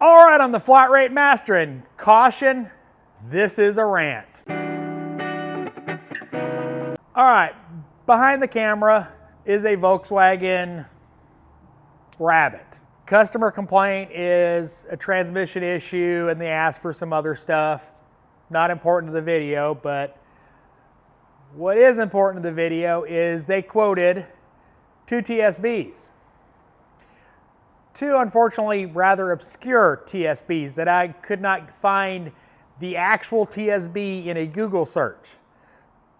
All right, I'm the Flat Rate Master, and caution, this is a rant. All right, behind the camera is a Volkswagen Rabbit. Customer complaint is a transmission issue, and they asked for some other stuff. Not important to the video, but what is important to the video is they quoted 2 TSBs. 2 unfortunately rather obscure TSBs that I could not find the actual TSB in a Google search.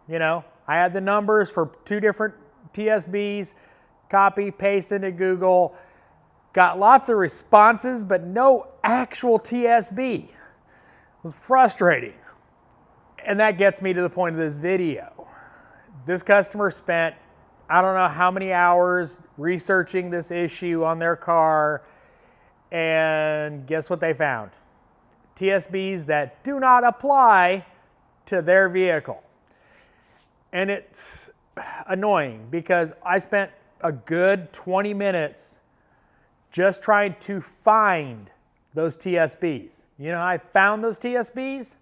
You know, I had the numbers for 2 different TSBs, copy, paste into Google, got lots of responses, but no actual TSB. It was frustrating. And that gets me to the point of this video. This customer spent I don't know how many hours researching this issue on their car, and guess what they found? TSBs that do not apply to their vehicle. And it's annoying because I spent a good 20 minutes just trying to find those TSBs. You know how I found those TSBs?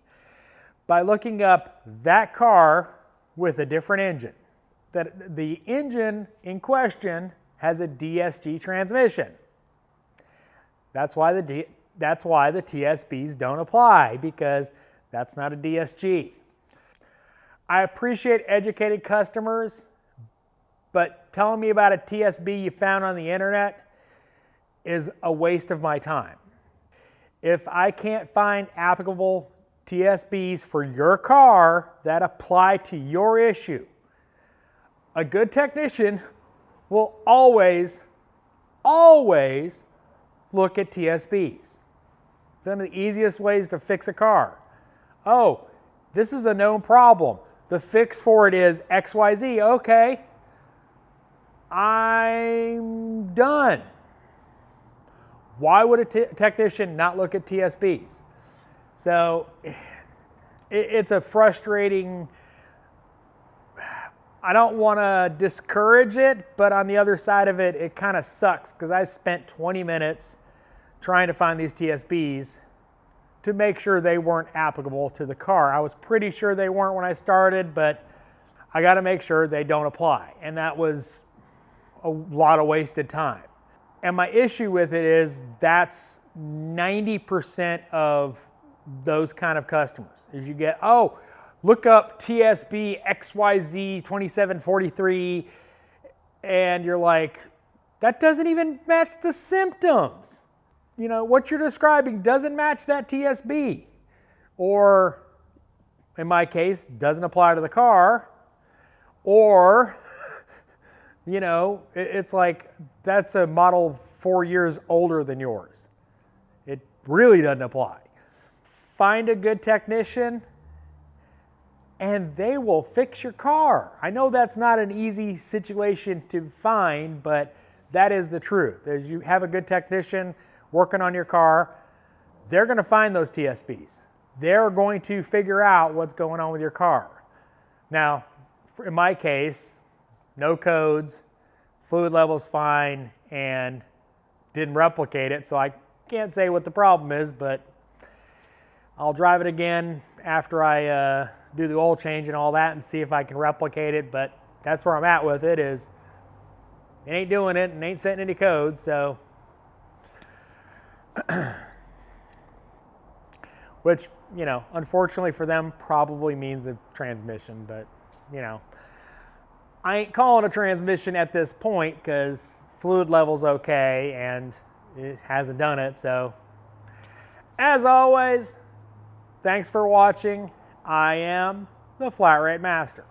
By looking up that car with a different engine. That the engine in question has a DSG transmission. That's why the TSBs don't apply, because that's not a DSG. I appreciate educated customers, but telling me about a TSB you found on the internet is a waste of my time. If I can't find applicable TSBs for your car that apply to your issue, a good technician will always look at TSBs. It's one of the easiest ways to fix a car. Oh, this is a known problem. The fix for it is XYZ. Okay, I'm done. Why would a technician not look at TSBs? So it's a frustrating. I don't want to discourage it, but on the other side of it, it kind of sucks because I spent 20 minutes trying to find these TSBs to make sure they weren't applicable to the car. I was pretty sure they weren't when I started, but I got to make sure they don't apply. And that was a lot of wasted time. And my issue with it is that's 90% of those kind of customers is you get, oh, look up TSB XYZ 2743, and you're like, that doesn't even match the symptoms. You know, what you're describing doesn't match that TSB. Or, in my case, doesn't apply to the car. Or, you know, it's like, that's a model 4 years older than yours. It really doesn't apply. Find a good technician, and they will fix your car. I know that's not an easy situation to find, but that is the truth. As you have a good technician working on your car, they're going to find those TSBs. They're going to figure out what's going on with your car. Now, in my case, no codes, fluid level's fine, and didn't replicate it, so I can't say what the problem is, but I'll drive it again after I do the oil change and all that and see if I can replicate it, but that's where I'm at with it. Is it ain't doing it and ain't setting any code, so which, you know, unfortunately for them probably means a transmission, but you know, I ain't calling a transmission at this point because fluid level's okay and it hasn't done it. So as always, thanks for watching. I am the Flat Rate Master.